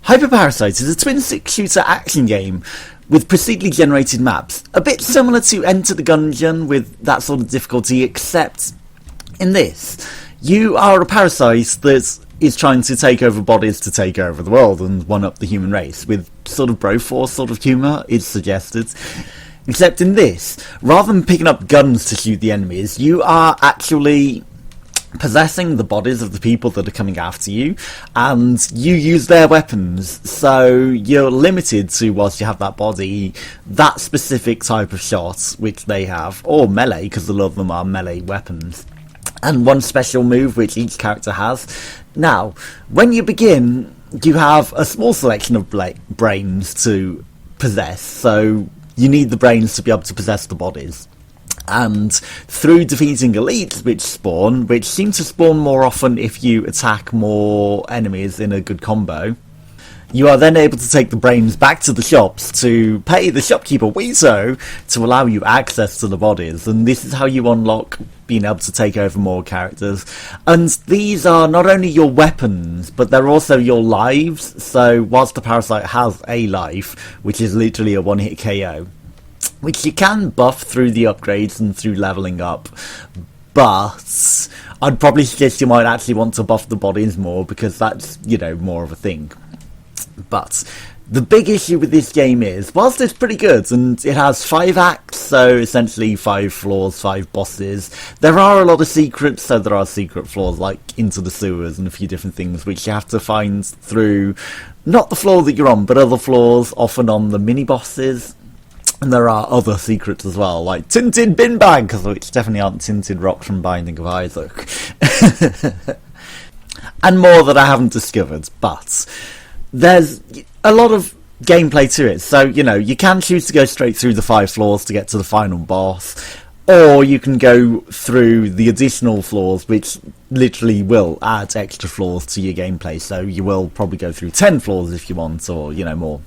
Hyper Parasite is a twin-stick shooter action game with procedurally generated maps, a bit similar to Enter the Gungeon with that sort of difficulty, except in this, you are a parasite that is trying to take over bodies to take over the world and one-up the human race, with sort of Broforce sort of humour, it's suggested. Except in this, rather than picking up guns to shoot the enemies, you are actually possessing the bodies of the people that are coming after you, and you use their weapons, so you're limited to, whilst you have that body, that specific type of shot which they have, or melee, because a lot of them are melee weapons, and one special move which each character has. Now, when you begin, you have a small selection of brains to possess, so you need the brains to be able to possess the bodies. And through defeating elites which seem to spawn more often if you attack more enemies in a good combo, you are then able to take the brains back to the shops to pay the shopkeeper Weezo to allow you access to the bodies, and this is how you unlock being able to take over more characters. And these are not only your weapons, but they're also your lives, so whilst the parasite has a life, which is literally a one-hit KO, which you can buff through the upgrades and through leveling up, but I'd probably suggest you might actually want to buff the bodies more, because that's, you know, more of a thing. But the big issue with this game is, whilst it's pretty good, and it has 5 acts, so essentially 5 floors, 5 bosses, there are a lot of secrets, so there are secret floors like into the sewers and a few different things which you have to find through, not the floor that you're on, but other floors, often on the mini-bosses. And there are other secrets as well, like tinted bin bags, which definitely aren't tinted rocks from Binding of Isaac. And more that I haven't discovered, but there's a lot of gameplay to it. So, you know, you can choose to go straight through the 5 floors to get to the final boss, or you can go through the additional floors, which literally will add extra floors to your gameplay. So you will probably go through 10 floors if you want, or, you know, more.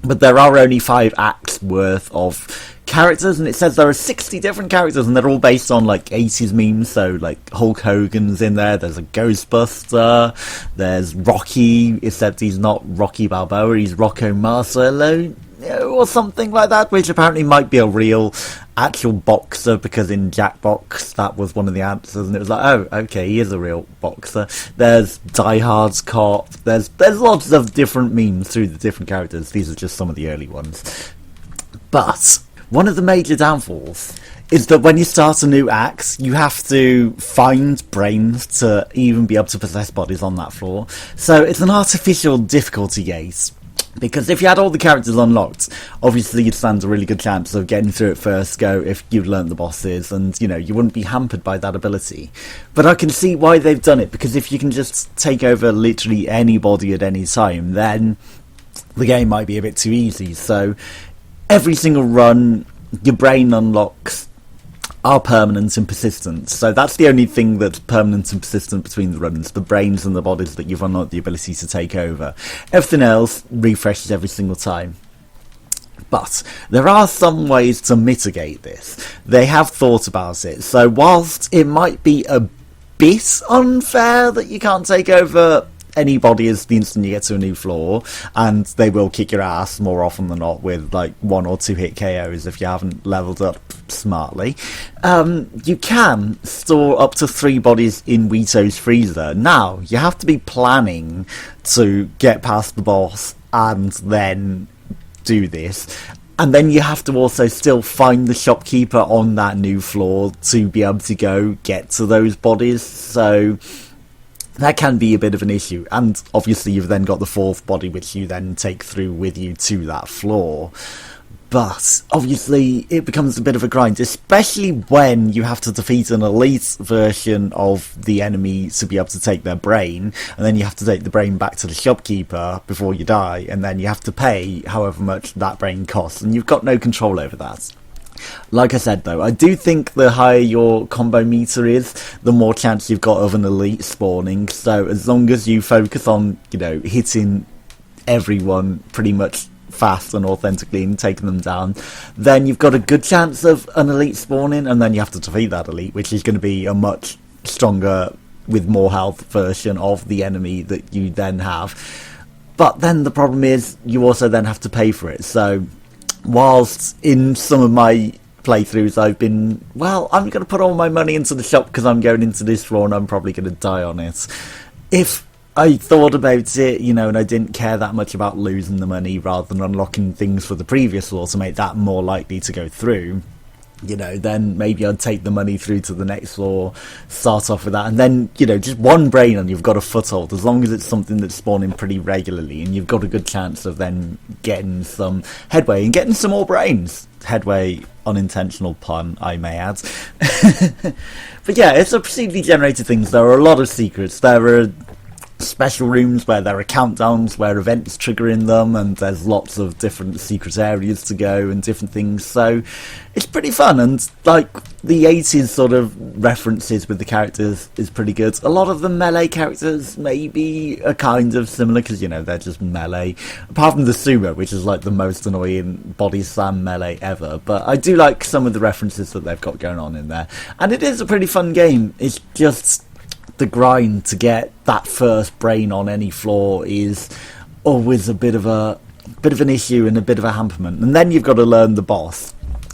But there are only 5 acts worth of characters, and it says there are 60 different characters, and they're all based on, like, 80s memes, so, like, Hulk Hogan's in there, there's a Ghostbuster, there's Rocky, except he's not Rocky Balboa, he's Rocco Marcello, or something like that, which apparently might be a real actual boxer, because in Jackbox that was one of the answers, and it was like, oh, okay, he is a real boxer. There's Die Hard's cop, there's lots of different memes through the different characters. These are just some of the early ones. But one of the major downfalls is that when you start a new act, you have to find brains to even be able to possess bodies on that floor. So it's an artificial difficulty gate. Because if you had all the characters unlocked, obviously you'd stand a really good chance of getting through it first go if you'd learnt the bosses, and, you know, you wouldn't be hampered by that ability. But I can see why they've done it, because if you can just take over literally anybody at any time, then the game might be a bit too easy. So every single run, your brain unlocks are permanent and persistent, so that's the only thing that's permanent and persistent between the runs, the brains and the bodies that you've unlocked the ability to take over. Everything else refreshes every single time. But there are some ways to mitigate this. They have thought about it, so whilst it might be a bit unfair that you can't take over anybody as the instant you get to a new floor, and they will kick your ass more often than not with like 1 or 2 hit KOs if you haven't leveled up smartly, you can store up to 3 bodies in Weeto's freezer. Now, you have to be planning to get past the boss and then do this, and then you have to also still find the shopkeeper on that new floor to be able to go get to those bodies, so that can be a bit of an issue. And obviously you've then got the 4th body which you then take through with you to that floor. But obviously it becomes a bit of a grind, especially when you have to defeat an elite version of the enemy to be able to take their brain, and then you have to take the brain back to the shopkeeper before you die, and then you have to pay however much that brain costs, and you've got no control over that. Like I said though, I do think the higher your combo meter is, the more chance you've got of an elite spawning, so as long as you focus on, you know, hitting everyone pretty much fast and authentically and taking them down, then you've got a good chance of an elite spawning, and then you have to defeat that elite, which is going to be a much stronger, with more health version of the enemy that you then have. But then the problem is you also then have to pay for it. So whilst in some of my playthroughs I've been, well, I'm going to put all my money into the shop because I'm going into this floor and I'm probably going to die on it. If I thought about it, you know, and I didn't care that much about losing the money rather than unlocking things for the previous floor to make that more likely to go through, you know, then maybe I'd take the money through to the next floor, start off with that, and then, you know, just one brain and you've got a foothold, as long as it's something that's spawning pretty regularly, and you've got a good chance of then getting some headway and getting some more brains. Headway, unintentional pun, I may add. But yeah, it's a procedurally generated things. There are a lot of secrets. There are special rooms where there are countdowns where events trigger in them, and there's lots of different secret areas to go and different things, so it's pretty fun. And like the 80s sort of references with the characters is pretty good. A lot of the melee characters maybe are kind of similar because, you know, they're just melee, apart from the sumo, which is like the most annoying body slam melee ever. But I do like some of the references that they've got going on in there, and it is a pretty fun game. It's just the grind to get that first brain on any floor is always a bit of an issue and a bit of a hamperment. And then you've got to learn the boss,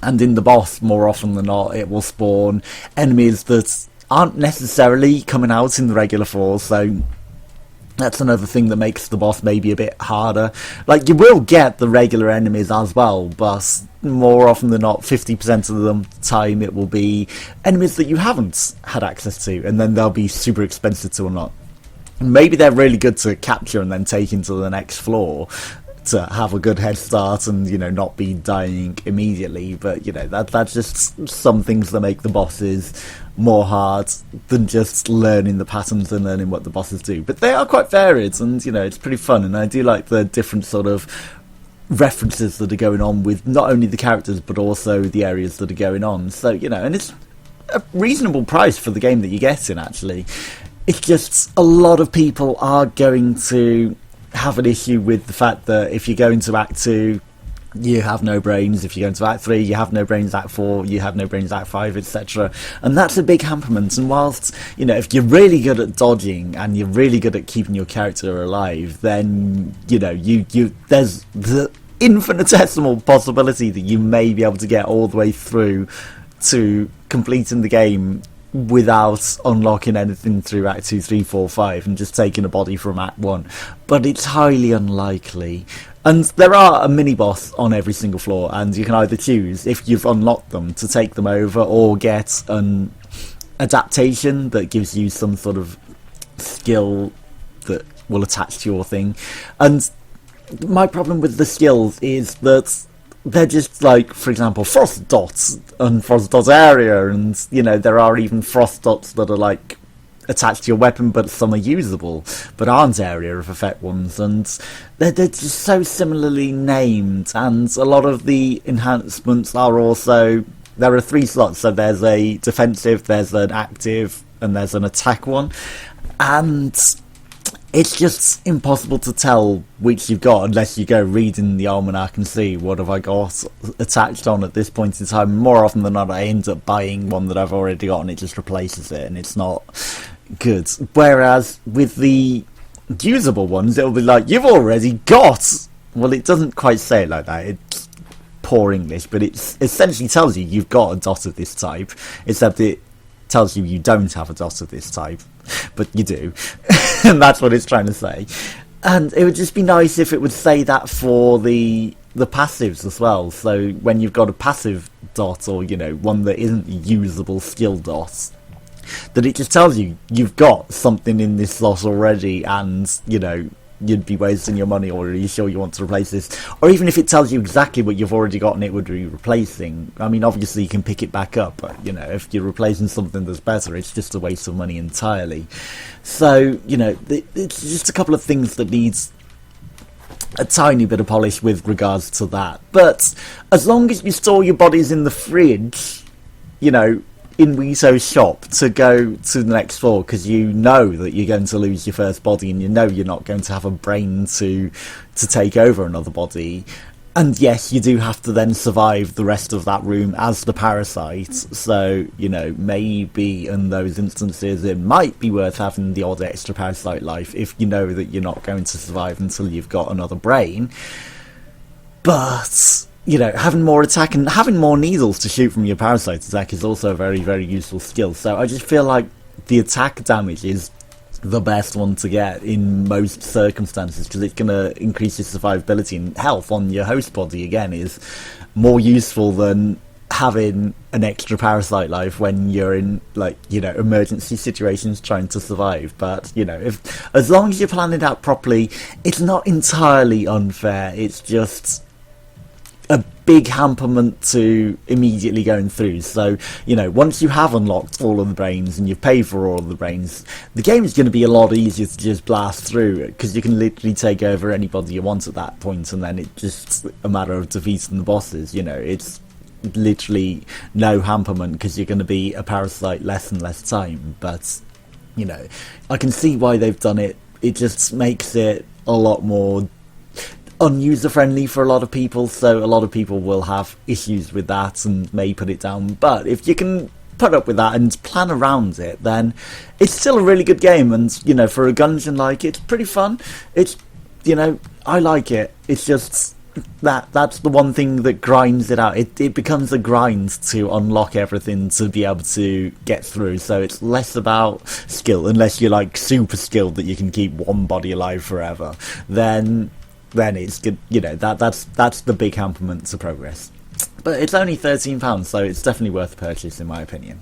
and in the boss, more often than not, it will spawn enemies that aren't necessarily coming out in the regular floors, so that's another thing that makes the boss maybe a bit harder. Like, you will get the regular enemies as well, but more often than not, 50% of the time it will be enemies that you haven't had access to, and then they'll be super expensive to unlock. Maybe they're really good to capture and then take into the next floor to have a good head start and, you know, not be dying immediately, but, you know, that's just some things that make the bosses more hard than just learning the patterns and learning what the bosses do. But they are quite varied, and, you know, it's pretty fun, and I do like the different sort of references that are going on with not only the characters but also the areas that are going on. So, you know, and it's a reasonable price for the game that you're getting, actually. It's just a lot of people are going to have an issue with the fact that if you go into Act 2, you have no brains. If you go into Act 3, you have no brains. Act 4, you have no brains. Act 5, etc. And that's a big hamperment. And whilst, you know, if you're really good at dodging and you're really good at keeping your character alive, then, you know, you there's the infinitesimal possibility that you may be able to get all the way through to completing the game without unlocking anything through Act 2, 3, 4, 5 and just taking a body from Act 1. But it's highly unlikely. And there are a mini-boss on every single floor, and you can either choose, if you've unlocked them, to take them over or get an adaptation that gives you some sort of skill that will attach to your thing. And my problem with the skills is that they're just like, for example, frost dots and frost dot area, and, you know, there are even frost dots that are like attached to your weapon, but some are usable but aren't area of effect ones, and they're just so similarly named. And a lot of the enhancements are also, there are 3 slots, so there's a defensive, there's an active, and there's an attack one, and it's just impossible to tell which you've got unless you go reading the almanac and see what have I got attached on at this point in time. More often than not, I end up buying one that I've already got and it just replaces it, and it's not good. Whereas with the usable ones, it'll be like, you've already got, well, it doesn't quite say it like that, it's poor English, but it essentially tells you you've got a dot of this type, except it tells you you don't have a dot of this type, but you do. And that's what it's trying to say. And it would just be nice if it would say that for the passives as well. So when you've got a passive dot, or, you know, one that isn't a usable skill dot, that it just tells you you've got something in this slot already, and, you know, you'd be wasting your money, or are you sure you want to replace this? Or even if it tells you exactly what you've already got and it would be replacing, I mean, obviously you can pick it back up, but, you know, if you're replacing something that's better, it's just a waste of money entirely. So, you know, it's just a couple of things that needs a tiny bit of polish with regards to that. But as long as you store your bodies in the fridge, you know, in Wito's shop, to go to the next floor, because you know that you're going to lose your first body, and you know you're not going to have a brain to take over another body, And yes, you do have to then survive the rest of that room as the parasite. So, maybe in those instances it might be worth having the odd extra parasite life if you know that you're not going to survive until you've got another brain. But, having more attack and having more needles to shoot from your parasite attack is also a very, very useful skill. So I just feel like the attack damage is the best one to get in most circumstances, because it's going to increase your survivability, and health on your host body again is more useful than having an extra parasite life when you're in emergency situations trying to survive. But if as long as you plan it out properly, it's not entirely unfair. It's just a big hamperment to immediately going through. So, once you have unlocked all of the brains and you've paid for all of the brains, the game is going to be a lot easier to just blast through, because you can literally take over anybody you want at that point, and then it's just a matter of defeating the bosses. It's literally no hamperment, because you're going to be a parasite less and less time. But, I can see why they've done it. It just makes it a lot more unuser friendly for a lot of people, so a lot of people will have issues with that and may put it down. But if you can put up with that and plan around it, then it's still a really good game. And for a gungeon, it's pretty fun. It's I like it. It's just that's the one thing that grinds it out. It becomes a grind to unlock everything to be able to get through. So it's less about skill, unless you're super skilled that you can keep one body alive forever. Then it's good. That's the big compliment to progress. But it's only £13, so it's definitely worth the purchase in my opinion.